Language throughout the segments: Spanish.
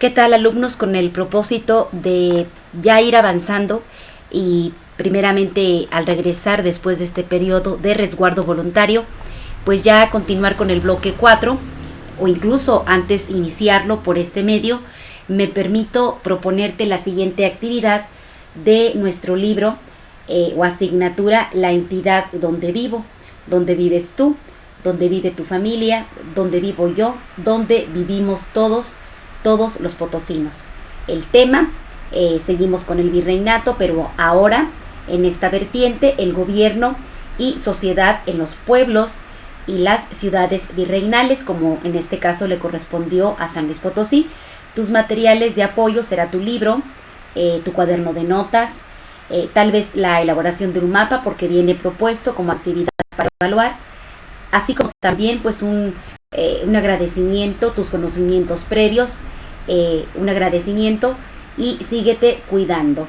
¿Qué tal, alumnos? Con el propósito de ya ir avanzando y primeramente al regresar después de este periodo de resguardo voluntario, pues ya continuar con el bloque 4 o incluso antes iniciarlo por este medio, me permito proponerte la siguiente actividad de nuestro libro o asignatura La entidad donde vivo, donde vives tú, donde vive tu familia, donde vivo yo, donde vivimos todos los potosinos. El tema, seguimos con el virreinato, pero ahora en esta vertiente el gobierno y sociedad en los pueblos y las ciudades virreinales, como en este caso le correspondió a San Luis Potosí. Tus materiales de apoyo será tu libro, tu cuaderno de notas, tal vez la elaboración de un mapa porque viene propuesto como actividad para evaluar, así como también pues un agradecimiento, tus conocimientos previos, un agradecimiento y síguete cuidando.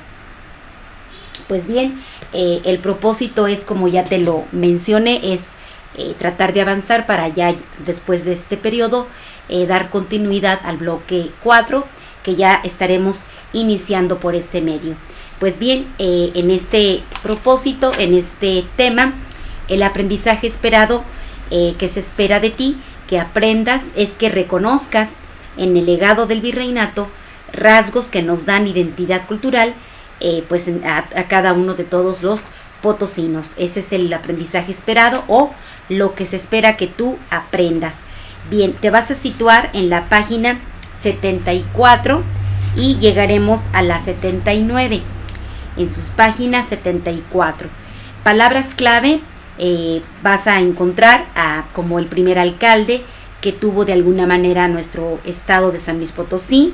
Pues bien, el propósito es, como ya te lo mencioné, es tratar de avanzar para ya después de este periodo dar continuidad al bloque 4 que ya estaremos iniciando por este medio. Pues bien, en este propósito, en este tema, el aprendizaje esperado que se espera de ti, que aprendas, es que reconozcas en el legado del virreinato rasgos que nos dan identidad cultural pues a cada uno de todos los potosinos. Ese es el aprendizaje esperado o lo que se espera que tú aprendas. Bien, te vas a situar en la página 74 y llegaremos a la 79. En sus páginas 74. Palabras clave, vas a encontrar como el primer alcalde que tuvo de alguna manera nuestro estado de San Luis Potosí.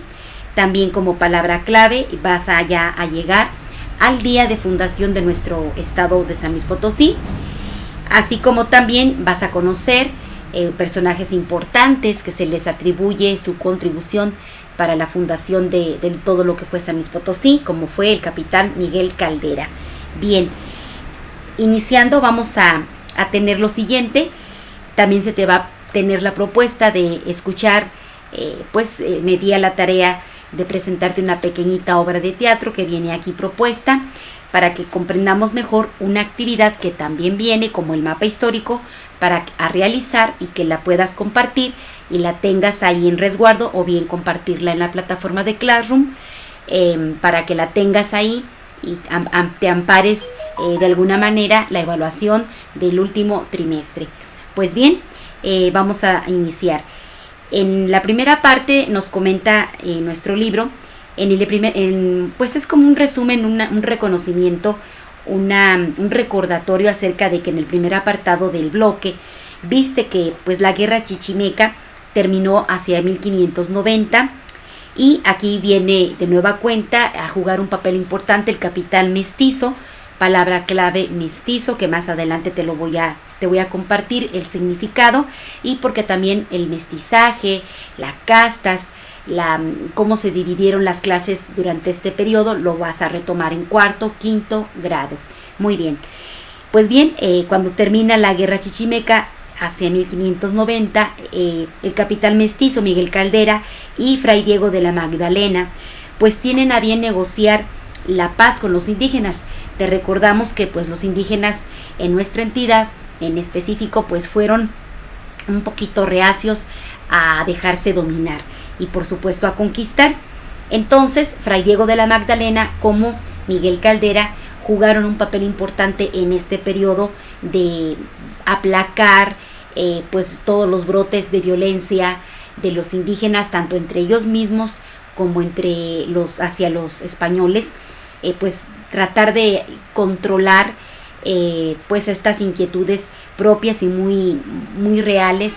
También como palabra clave vas allá a llegar al día de fundación de nuestro estado de San Luis Potosí, así como también vas a conocer personajes importantes que se les atribuye su contribución para la fundación de todo lo que fue San Luis Potosí, como fue el capitán Miguel Caldera. Bien, iniciando vamos a tener lo siguiente. También se te va a tener la propuesta de escuchar, me di a la tarea de presentarte una pequeñita obra de teatro que viene aquí propuesta para que comprendamos mejor una actividad que también viene como el mapa histórico para realizar y que la puedas compartir y la tengas ahí en resguardo o bien compartirla en la plataforma de Classroom para que la tengas ahí y te ampares de alguna manera la evaluación del último trimestre. Pues bien, vamos a iniciar. En la primera parte nos comenta nuestro libro, pues es como un resumen, un reconocimiento, un recordatorio acerca de que en el primer apartado del bloque viste que pues la guerra chichimeca terminó hacia 1590 y aquí viene de nueva cuenta a jugar un papel importante el capitán mestizo, palabra clave mestizo, que más adelante te voy a compartir el significado, y porque también el mestizaje, las castas, cómo se dividieron las clases durante este periodo, lo vas a retomar en cuarto, quinto grado. Muy bien. Pues bien, cuando termina la guerra chichimeca, hacia 1590, el capitán mestizo Miguel Caldera y Fray Diego de la Magdalena, pues tienen a bien negociar la paz con los indígenas. Te recordamos que pues los indígenas en nuestra entidad en específico pues fueron un poquito reacios a dejarse dominar y por supuesto a conquistar. Entonces Fray Diego de la Magdalena como Miguel Caldera jugaron un papel importante en este periodo de aplacar pues todos los brotes de violencia de los indígenas, tanto entre ellos mismos como hacia los españoles, pues tratar de controlar pues estas inquietudes propias y muy, muy reales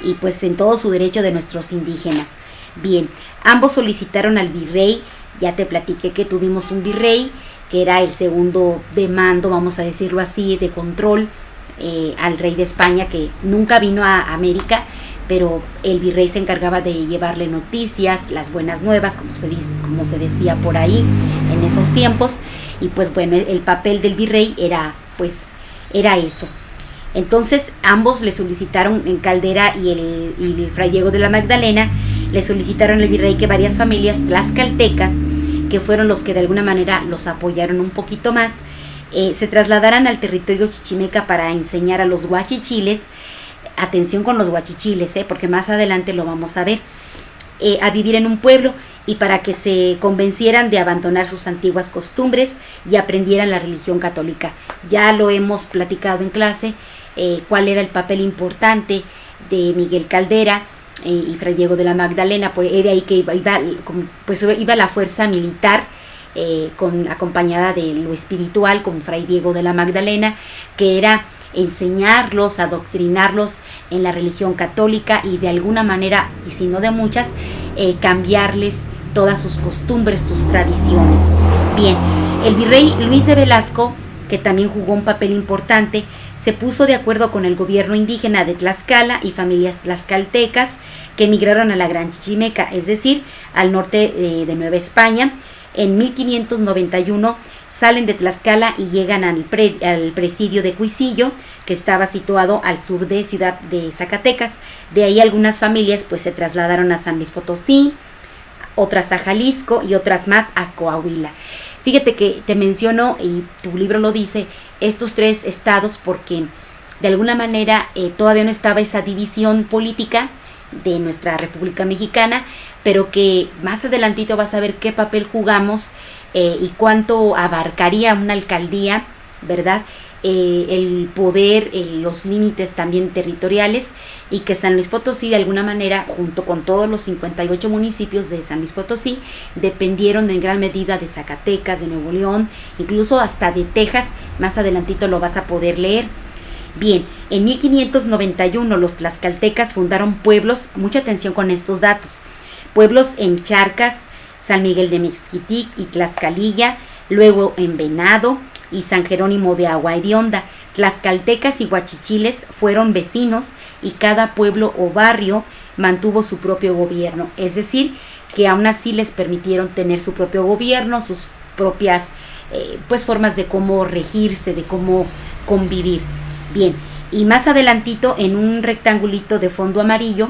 y pues en todo su derecho de nuestros indígenas. Bien, ambos solicitaron al virrey, ya te platiqué que tuvimos un virrey que era el segundo de mando, vamos a decirlo así, de control al rey de España, que nunca vino a América, pero el virrey se encargaba de llevarle noticias, las buenas nuevas, como se decía por ahí en esos tiempos. Y pues bueno, el papel del virrey era eso. Entonces ambos le solicitaron en Caldera y el Fray Diego de la Magdalena le solicitaron al virrey que varias familias tlaxcaltecas, que fueron los que de alguna manera los apoyaron un poquito más, se trasladaran al territorio chichimeca para enseñar a los guachichiles, atención con los guachichiles, porque más adelante lo vamos a ver, a vivir en un pueblo, y para que se convencieran de abandonar sus antiguas costumbres y aprendieran la religión católica. Ya lo hemos platicado en clase, cuál era el papel importante de Miguel Caldera y Fray Diego de la Magdalena, pues era ahí que iba la fuerza militar, acompañada de lo espiritual con Fray Diego de la Magdalena, que era enseñarlos, adoctrinarlos en la religión católica y de alguna manera, y si no de muchas, cambiarles todas sus costumbres, sus tradiciones. Bien, el virrey Luis de Velasco, que también jugó un papel importante, se puso de acuerdo con el gobierno indígena de Tlaxcala y familias tlaxcaltecas que emigraron a la Gran Chichimeca, es decir, al norte de Nueva España. En 1591 salen de Tlaxcala y llegan al presidio de Cuisillo, que estaba situado al sur de Ciudad de Zacatecas. De ahí algunas familias pues se trasladaron a San Luis Potosí, otras a Jalisco y otras más a Coahuila. Fíjate que te menciono, y tu libro lo dice, estos 3 estados porque de alguna manera todavía no estaba esa división política de nuestra República Mexicana, pero que más adelantito vas a ver qué papel jugamos y cuánto abarcaría una alcaldía, ¿verdad? El poder, los límites también territoriales, y que San Luis Potosí de alguna manera, junto con todos los 58 municipios de San Luis Potosí, dependieron en gran medida de Zacatecas, de Nuevo León, incluso hasta de Texas. Más adelantito lo vas a poder leer. Bien, en 1591 los tlaxcaltecas fundaron pueblos, mucha atención con estos datos, pueblos en Charcas, San Miguel de Mixquitic y Tlaxcalilla, luego en Venado y San Jerónimo de Agua Hedionda. Tlaxcaltecas y guachichiles fueron vecinos y cada pueblo o barrio mantuvo su propio gobierno, es decir, que aún así les permitieron tener su propio gobierno, sus propias formas de cómo regirse, de cómo convivir. Bien, y más adelantito en un rectangulito de fondo amarillo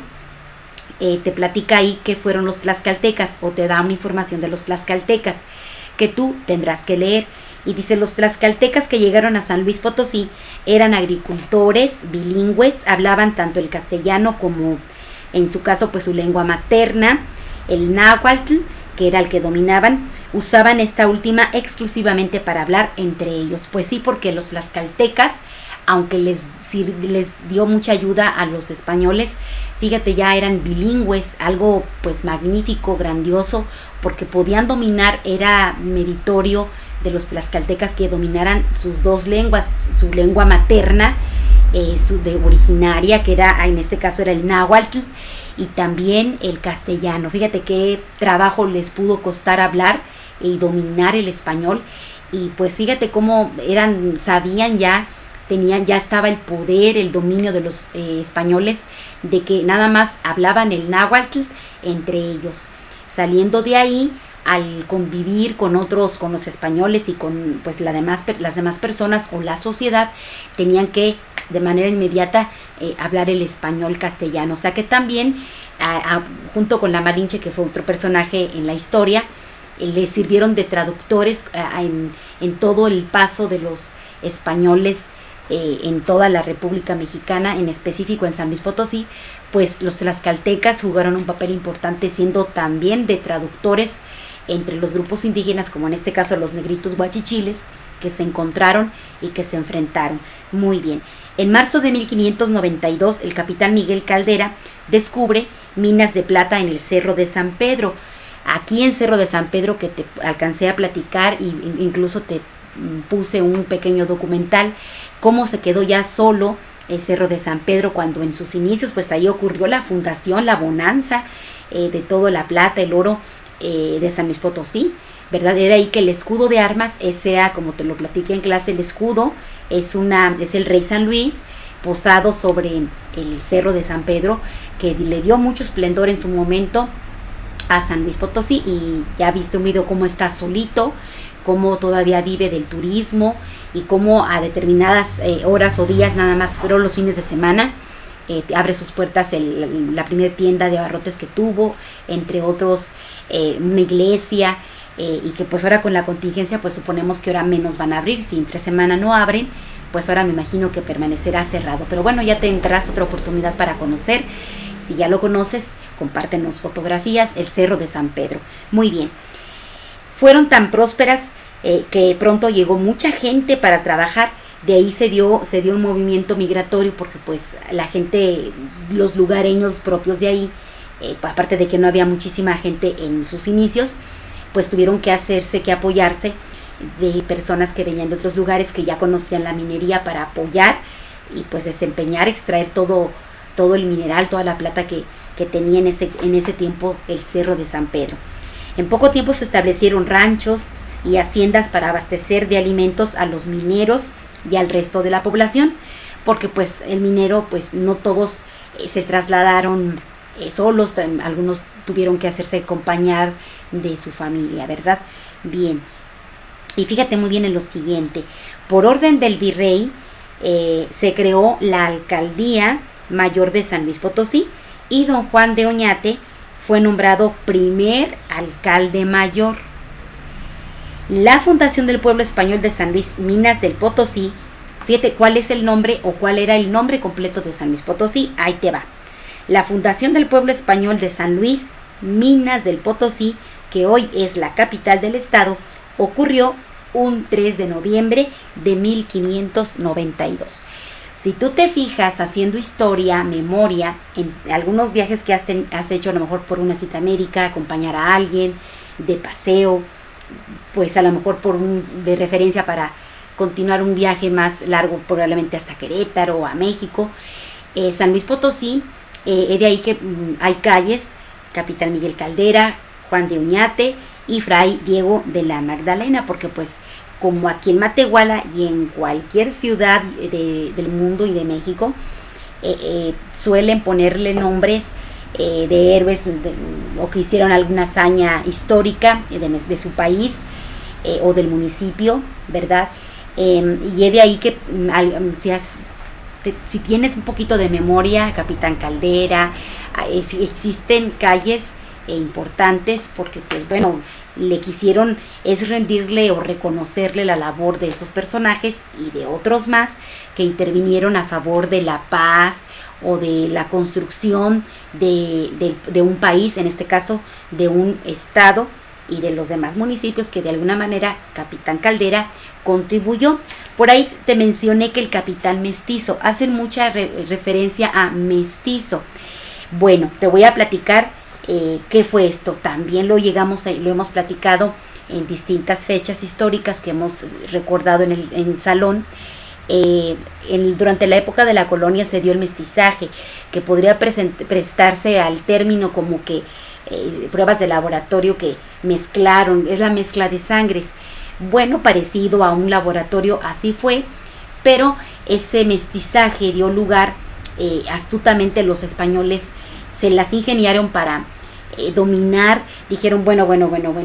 te platica ahí que fueron los tlaxcaltecas, o te da una información de los tlaxcaltecas que tú tendrás que leer. Y dice, los tlaxcaltecas que llegaron a San Luis Potosí eran agricultores, bilingües, hablaban tanto el castellano como, en su caso, pues su lengua materna, el náhuatl, que era el que dominaban, usaban esta última exclusivamente para hablar entre ellos. Pues sí, porque los tlaxcaltecas, aunque les dio mucha ayuda a los españoles, fíjate, ya eran bilingües, algo pues magnífico, grandioso, porque podían dominar, era meritorio de los tlaxcaltecas que dominaran sus 2 lenguas, su lengua materna, su de originaria, que era, en este caso era el náhuatl, y también el castellano. Fíjate qué trabajo les pudo costar hablar y dominar el español, y pues fíjate cómo sabían ya, ya estaba el poder, el dominio de los españoles, de que nada más hablaban el náhuatl entre ellos. Saliendo de ahí, al convivir con otros, con los españoles y con pues las demás personas o la sociedad, tenían que de manera inmediata hablar el español castellano. O sea que también, junto con la Malinche, que fue otro personaje en la historia, les sirvieron de traductores en todo el paso de los españoles en toda la República Mexicana, en específico en San Luis Potosí. Pues los tlaxcaltecas jugaron un papel importante, siendo también de traductores entre los grupos indígenas, como en este caso los negritos guachichiles, que se encontraron y que se enfrentaron. Muy bien. En marzo de 1592, el capitán Miguel Caldera descubre minas de plata en el Cerro de San Pedro. Aquí en Cerro de San Pedro, que te alcancé a platicar, y incluso te puse un pequeño documental, cómo se quedó ya solo el Cerro de San Pedro, cuando en sus inicios pues ahí ocurrió la fundación, la bonanza de todo la plata, el oro de San Luis Potosí, ¿verdad? Era ahí que el escudo de armas, como te lo platiqué en clase, el escudo es el rey San Luis posado sobre el Cerro de San Pedro, que le dio mucho esplendor en su momento a San Luis Potosí. Y ya viste un video cómo está solito, cómo todavía vive del turismo, y cómo a determinadas horas o días, nada más fueron los fines de semana, abre sus puertas la primera tienda de abarrotes que tuvo, entre otros una iglesia, y que pues ahora con la contingencia pues suponemos que ahora menos van a abrir. Si entre semana no abren, pues ahora me imagino que permanecerá cerrado, pero bueno, ya tendrás otra oportunidad para conocer. Si ya lo conoces, compártenos fotografías, el Cerro de San Pedro. Muy bien, fueron tan prósperas que pronto llegó mucha gente para trabajar. De ahí se dio un movimiento migratorio, porque pues la gente, los lugareños propios de ahí, aparte de que no había muchísima gente en sus inicios, pues tuvieron que apoyarse de personas que venían de otros lugares que ya conocían la minería para apoyar y pues desempeñar, extraer todo el mineral, toda la plata que tenía en ese tiempo el Cerro de San Pedro. En poco tiempo se establecieron ranchos y haciendas para abastecer de alimentos a los mineros y al resto de la población, porque pues el minero, pues no todos se trasladaron solos, algunos tuvieron que hacerse acompañar de su familia, ¿verdad? Bien, y fíjate muy bien en lo siguiente: por orden del virrey se creó la alcaldía mayor de San Luis Potosí, y don Juan de Oñate fue nombrado primer alcalde mayor. La fundación del pueblo español de San Luis, Minas del Potosí, fíjate cuál es el nombre o cuál era el nombre completo de San Luis Potosí, ahí te va. La fundación del pueblo español de San Luis, Minas del Potosí, que hoy es la capital del estado, ocurrió un 3 de noviembre de 1592. Si tú te fijas haciendo historia, memoria, en algunos viajes que has hecho, a lo mejor por una cita médica, acompañar a alguien, de paseo, pues a lo mejor de referencia para continuar un viaje más largo, probablemente hasta Querétaro o a México, San Luis Potosí, de ahí que hay calles: Capitán Miguel Caldera, Juan de Oñate y Fray Diego de la Magdalena, porque pues como aquí en Matehuala y en cualquier ciudad del mundo y de México, suelen ponerle nombres de héroes o que hicieron alguna hazaña histórica de su país o del municipio, ¿verdad? Y es de ahí que si tienes un poquito de memoria, Capitán Caldera, existen calles importantes, porque pues bueno, le quisieron es rendirle o reconocerle la labor de estos personajes y de otros más que intervinieron a favor de la paz o de la construcción de un país, en este caso de un estado, y de los demás municipios que de alguna manera Capitán Caldera contribuyó. Por ahí te mencioné que el capitán mestizo, hacen mucha referencia a mestizo. Bueno, te voy a platicar qué fue esto. También lo hemos platicado en distintas fechas históricas que hemos recordado en el salón. Durante la época de la colonia se dio el mestizaje, que podría prestarse al término como que pruebas de laboratorio que mezclaron, es la mezcla de sangres. Bueno, parecido a un laboratorio, así fue, pero ese mestizaje dio lugar, astutamente los españoles se las ingeniaron para dominar. Dijeron, bueno,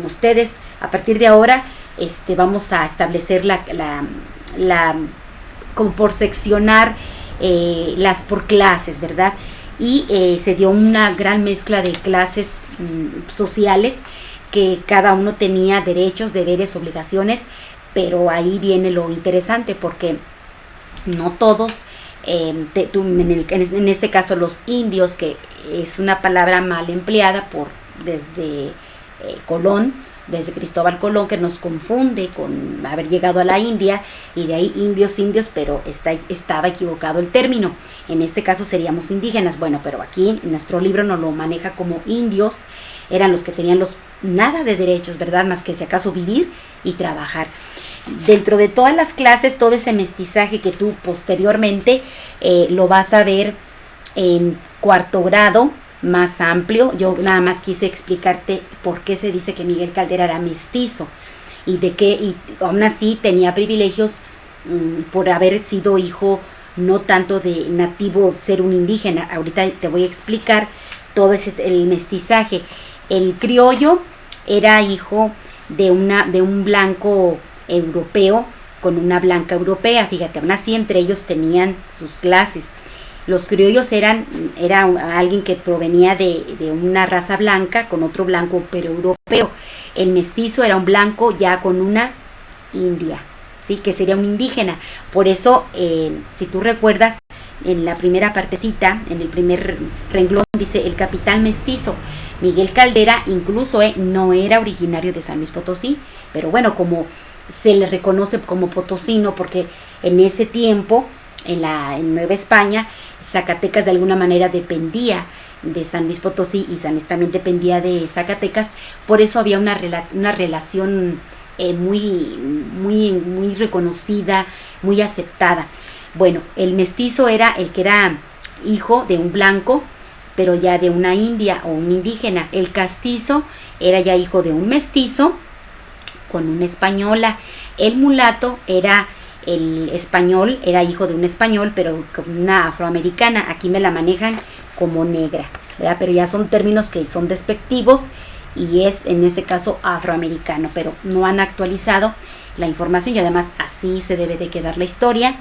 ustedes a partir de ahora vamos a establecer como por seccionar por clases, ¿verdad? Y se dio una gran mezcla de clases sociales, que cada uno tenía derechos, deberes, obligaciones, pero ahí viene lo interesante, porque no todos, en este caso los indios, que es una palabra mal empleada desde Colón, desde Cristóbal Colón, que nos confunde con haber llegado a la India, y de ahí indios, pero estaba equivocado el término. En este caso seríamos indígenas. Bueno, pero aquí en nuestro libro nos lo maneja como indios. Eran los que tenían nada de derechos, ¿verdad? Más que si acaso vivir y trabajar. Dentro de todas las clases, todo ese mestizaje que tú posteriormente lo vas a ver en cuarto grado, más amplio. Yo nada más quise explicarte por qué se dice que Miguel Caldera era mestizo, y aún así tenía privilegios por haber sido hijo no tanto de nativo, ser un indígena. Ahorita te voy a explicar todo el mestizaje. El criollo era hijo de un blanco europeo con una blanca europea, fíjate, aún así entre ellos tenían sus clases. Los criollos era alguien que provenía de una raza blanca con otro blanco pero europeo. El mestizo era un blanco ya con una india, ¿sí? Que sería un indígena. Por eso, si tú recuerdas, en la primera partecita, en el primer renglón, dice el capitán mestizo. Miguel Caldera incluso no era originario de San Luis Potosí, pero bueno, como se le reconoce como potosino, porque en ese tiempo, en Nueva España, Zacatecas de alguna manera dependía de San Luis Potosí y San Luis también dependía de Zacatecas, por eso había una relación muy reconocida, muy aceptada. Bueno, el mestizo era el que era hijo de un blanco, pero ya de una india o un indígena. El castizo era ya hijo de un mestizo con una española. El mulato era el español, era hijo de un español, pero con una afroamericana. Aquí me la manejan como negra, ¿verdad? Pero ya son términos que son despectivos y es en este caso afroamericano, pero no han actualizado la información y además así se debe de quedar la historia.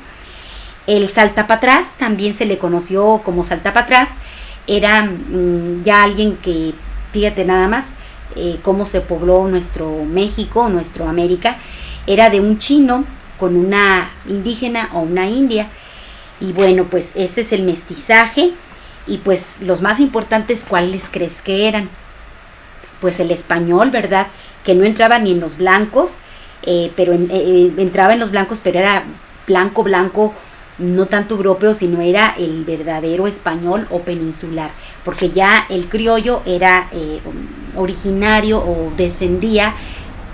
El saltapatrás también se le conoció como saltapatrás, era ya alguien que, fíjate nada más, cómo se pobló nuestro México, nuestro América, era de un chino con una indígena o una india. Y bueno, pues ese es el mestizaje. Y pues los más importantes, ¿cuáles crees que eran? Pues el español, ¿verdad? Que no entraba ni en los blancos, pero entraba en los blancos, pero era blanco, no tanto europeo, sino era el verdadero español o peninsular, porque ya el criollo era originario o descendía,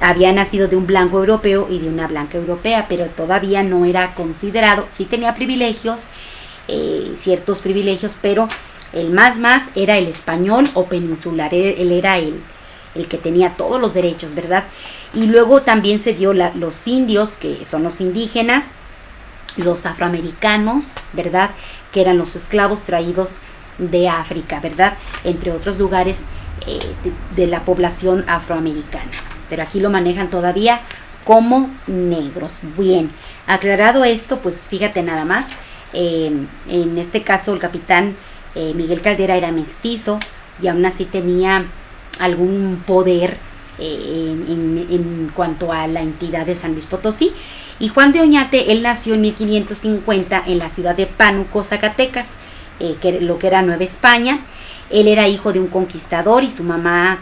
había nacido de un blanco europeo y de una blanca europea, pero todavía no era considerado, sí tenía privilegios, ciertos privilegios, pero el más era el español o peninsular, él era el que tenía todos los derechos, ¿verdad? Y luego también se dio los indios, que son los indígenas, los afroamericanos, ¿verdad? Que eran los esclavos traídos de África, ¿verdad? Entre otros lugares de la población afroamericana. Pero aquí lo manejan todavía como negros. Bien, aclarado esto, pues fíjate nada más, en este caso el capitán Miguel Caldera era mestizo y aún así tenía algún poder en cuanto a la entidad de San Luis Potosí. Y Juan de Oñate, él nació en 1550 en la ciudad de Pánuco, Zacatecas, lo que era Nueva España. Él era hijo de un conquistador y su mamá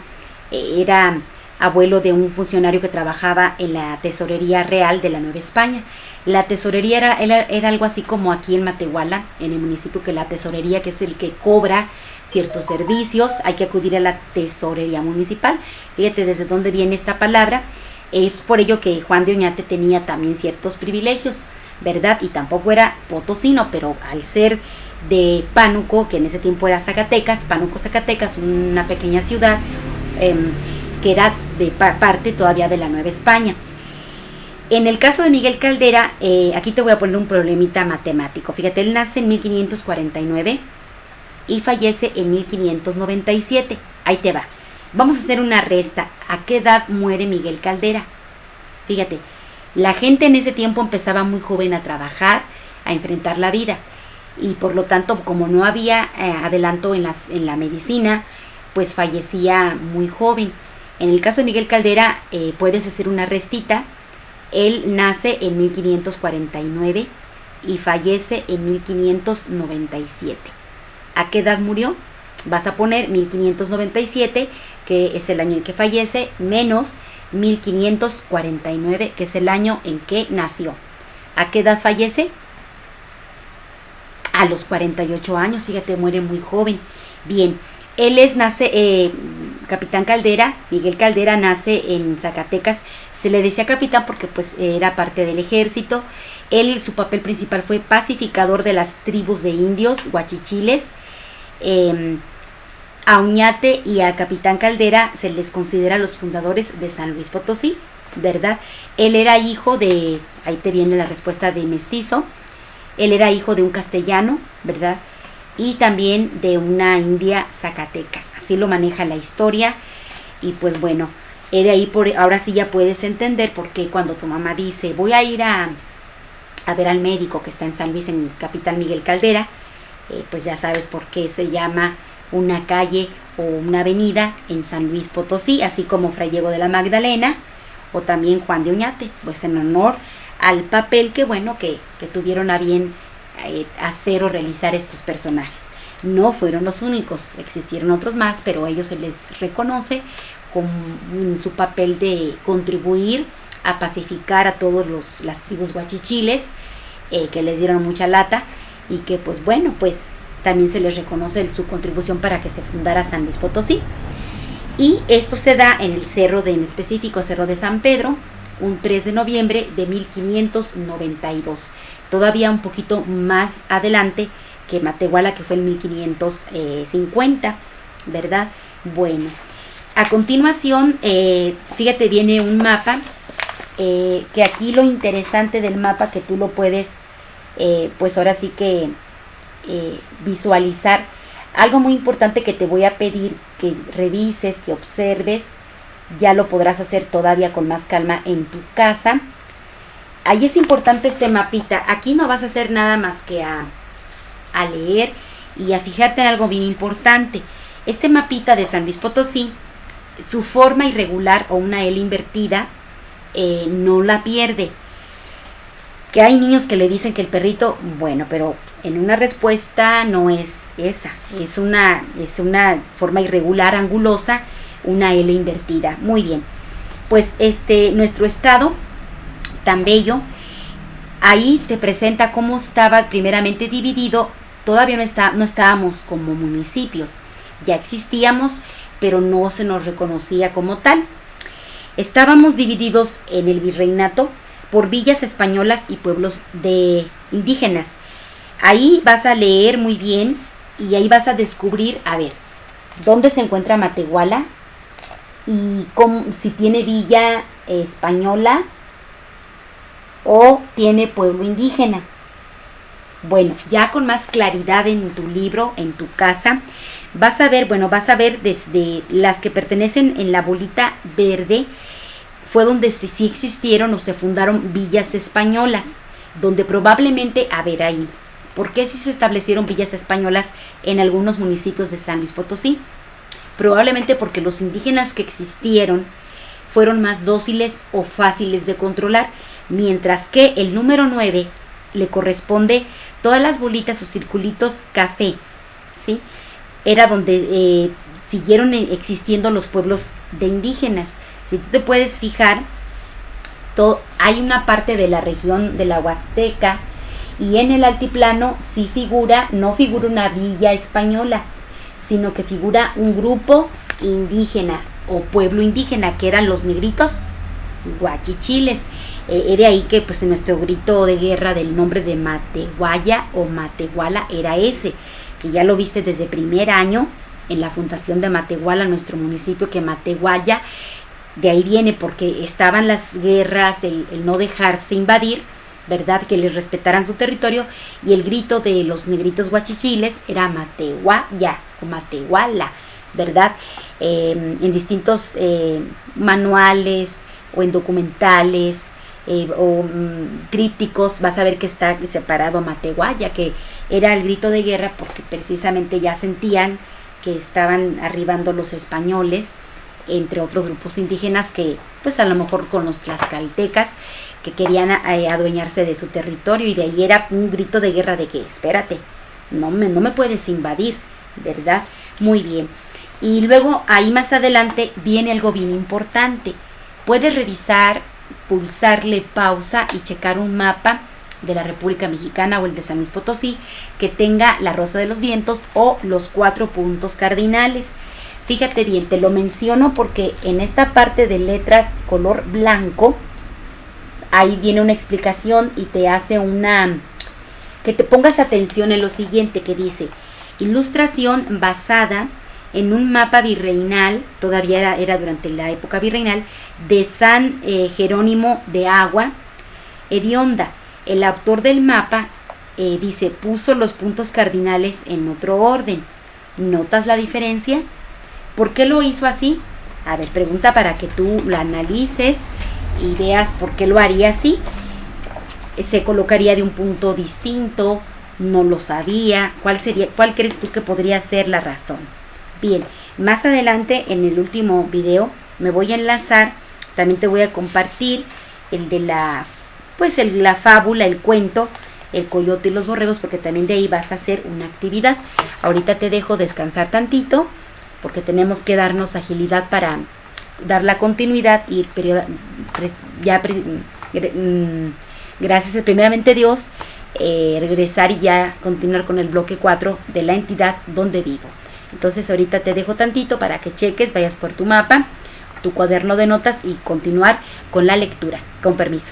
era abuelo de un funcionario que trabajaba en la tesorería real de la Nueva España. La tesorería era algo así como aquí en Matehuala, en el municipio, que la tesorería, que es el que cobra ciertos servicios, hay que acudir a la tesorería municipal. Fíjate desde dónde viene esta palabra. Es por ello que Juan de Oñate tenía también ciertos privilegios, ¿verdad? Y tampoco era potosino, pero al ser de Pánuco, que en ese tiempo era Zacatecas, Pánuco, Zacatecas, una pequeña ciudad que era de parte todavía de la Nueva España. En el caso de Miguel Caldera, aquí te voy a poner un problemita matemático. Fíjate, él nace en 1549 y fallece en 1597. Ahí te va. Vamos a hacer una resta. ¿A qué edad muere Miguel Caldera? Fíjate, la gente en ese tiempo empezaba muy joven a trabajar, a enfrentar la vida. Y por lo tanto, como no había adelanto en la medicina, pues fallecía muy joven. En el caso de Miguel Caldera, puedes hacer una restita. Él nace en 1549 y fallece en 1597. ¿A qué edad murió? Vas a poner 1597, que es el año en que fallece, menos 1549, que es el año en que nació. ¿A qué edad fallece? A los 48 años, fíjate, muere muy joven. Bien, él Capitán Caldera, Miguel Caldera nace en Zacatecas. Se le decía capitán porque pues era parte del ejército. Su papel principal fue pacificador de las tribus de indios, huachichiles. A Oñate y a Capitán Caldera se les considera los fundadores de San Luis Potosí, ¿verdad? Él era hijo de, ahí te viene la respuesta, de mestizo. Él era hijo de un castellano, ¿verdad? Y también de una india zacateca. Así lo maneja la historia. Y pues bueno, de ahí ahora sí ya puedes entender por qué cuando tu mamá dice voy a ir a ver al médico que está en San Luis, en Capitán Miguel Caldera, pues ya sabes por qué se llama una calle o una avenida en San Luis Potosí, así como Fray Diego de la Magdalena o también Juan de Oñate, pues en honor al papel que tuvieron a bien hacer o realizar estos personajes. No fueron los únicos, existieron otros más, pero a ellos se les reconoce con su papel de contribuir a pacificar a todas las tribus guachichiles, que les dieron mucha lata, y que pues también se les reconoce su contribución para que se fundara San Luis Potosí. Y esto se da en el cerro en específico, Cerro de San Pedro, un 3 de noviembre de 1592. Todavía un poquito más adelante que Matehuala, que fue en 1550, ¿verdad? Bueno, a continuación, fíjate, viene un mapa, que aquí lo interesante del mapa, que tú lo puedes, pues ahora sí que visualizar. Algo muy importante que te voy a pedir que revises, que observes, ya lo podrás hacer todavía con más calma en tu casa. Ahí es importante este mapita. Aquí no vas a hacer nada más que a leer y a fijarte en algo bien importante. Este mapita de San Luis Potosí, su forma irregular o una L invertida, no la pierde. Que hay niños que le dicen que el perrito, bueno, pero en una respuesta no es esa, es una forma irregular, angulosa, una L invertida. Muy bien, pues nuestro estado tan bello, ahí te presenta cómo estaba primeramente dividido. Todavía no estábamos como municipios, ya existíamos, pero no se nos reconocía como tal. Estábamos divididos en el virreinato por villas españolas y pueblos de indígenas. Ahí vas a leer muy bien y ahí vas a descubrir, a ver, dónde se encuentra Matehuala y si tiene villa española o tiene pueblo indígena. Bueno, ya con más claridad en tu libro, en tu casa, vas a ver desde las que pertenecen en la bolita verde, fue donde sí existieron o se fundaron villas españolas, donde probablemente, a ver ahí, ¿por qué sí se establecieron villas españolas en algunos municipios de San Luis Potosí? Probablemente porque los indígenas que existieron fueron más dóciles o fáciles de controlar, mientras que el número 9 le corresponde todas las bolitas o circulitos café, ¿sí? Era donde siguieron existiendo los pueblos de indígenas. Si tú te puedes fijar, hay una parte de la región de la Huasteca y en el altiplano sí no figura una villa española, sino que figura un grupo indígena o pueblo indígena, que eran los negritos guachichiles. Era ahí que pues nuestro grito de guerra del nombre de Matehuala o Matehuala era ese, que ya lo viste desde primer año en la fundación de Matehuala, nuestro municipio, que Matehuala de ahí viene porque estaban las guerras, el no dejarse invadir, ¿verdad? Que les respetaran su territorio, y el grito de los negritos guachichiles era Matehuala o Matehuala, ¿verdad? En distintos manuales o en documentales trípticos vas a ver que está separado Matehuala, que era el grito de guerra porque precisamente ya sentían que estaban arribando los españoles, entre otros grupos indígenas que pues a lo mejor con los tlaxcaltecas, que querían adueñarse de su territorio, y de ahí era un grito de guerra de que espérate, no me puedes invadir, ¿verdad? Muy bien. Y luego ahí más adelante viene algo bien importante. Puedes revisar, pulsarle pausa y checar un mapa de la República Mexicana o el de San Luis Potosí que tenga la Rosa de los Vientos o los 4 puntos cardinales. Fíjate bien, te lo menciono porque en esta parte de letras color blanco, ahí viene una explicación y te hace que te pongas atención en lo siguiente que dice: ilustración basada en un mapa virreinal, todavía era durante la época virreinal, de San Jerónimo de Agua, hedionda. El autor del mapa, dice, puso los puntos cardinales en otro orden. ¿Notas la diferencia? ¿Por qué lo hizo así? A ver, pregunta para que tú lo analices y veas por qué lo haría así. Se colocaría de un punto distinto no lo sabía. ¿Cuál crees tú que podría ser la razón? Bien, más adelante en el último video me voy a enlazar, también te voy a compartir el de la fábula, el cuento, el coyote y los borregos, porque también de ahí vas a hacer una actividad. Ahorita te dejo descansar tantito, porque tenemos que darnos agilidad para dar la continuidad y gracias primeramente a Dios, regresar y ya continuar con el bloque 4 de la entidad donde vivo. Entonces ahorita te dejo tantito para que cheques, vayas por tu mapa, tu cuaderno de notas y continuar con la lectura. Con permiso.